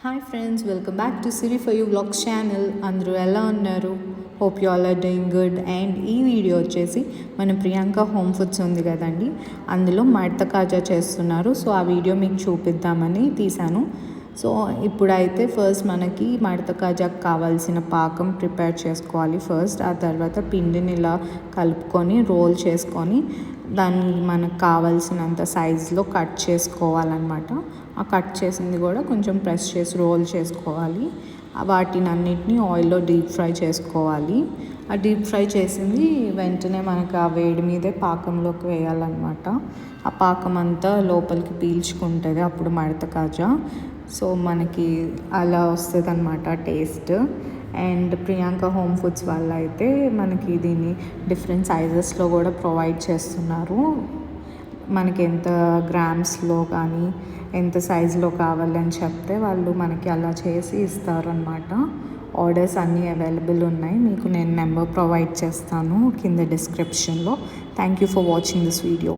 Hi friends, welcome back to Siri for you vlogs channel. అందరూ ఎలా ఉన్నారు? Hope you all are doing good. And ఈ video వచ్చేసి మన ప్రియాంక హోమ్ ఫుడ్స్ ఉంది కదండి, అందులో మడత కాజా చేస్తున్నారు. సో ఆ వీడియో మీకు చూపిద్దామని తీశాను. సో ఇప్పుడైతే ఫస్ట్ మనకి మడత కాజాకు కావాల్సిన పాకం ప్రిపేర్ చేసుకోవాలి ఫస్ట్. ఆ తర్వాత పిండిని ఇలా కలుపుకొని రోల్ చేసుకొని దాన్ని మనకు కావాల్సినంత సైజులో కట్ చేసుకోవాలన్నమాట. ఆ కట్ చేసింది కూడా కొంచెం ప్రెస్ చేసి రోల్ చేసుకోవాలి. వాటిని అన్నిటినీ ఆయిల్లో డీప్ ఫ్రై చేసుకోవాలి. ఆ డీప్ ఫ్రై చేసింది వెంటనే మనకు ఆ వేడి మీదే పాకంలోకి వేయాలన్నమాట. ఆ పాకం అంతా లోపలికి పీల్చుకుంటుంది అప్పుడు మడత కాజా. సో మనకి అలా వస్తుంది అన్నమాట taste. And Priyanka home foods వల్ల అయితే మనకి దీన్ని డిఫరెంట్ సైజెస్లో కూడా ప్రొవైడ్ చేస్తున్నారు. మనకి ఎంత గ్రామ్స్లో కానీ ఎంత సైజులో కావాలని చెప్తే వాళ్ళు మనకి అలా చేసి ఇస్తారనమాట. ఆర్డర్స్ అన్నీ అవైలబుల్ ఉన్నాయి. మీకు నేను నెంబర్ ప్రొవైడ్ చేస్తాను కింద డిస్క్రిప్షన్లో. Thank you for watching this video.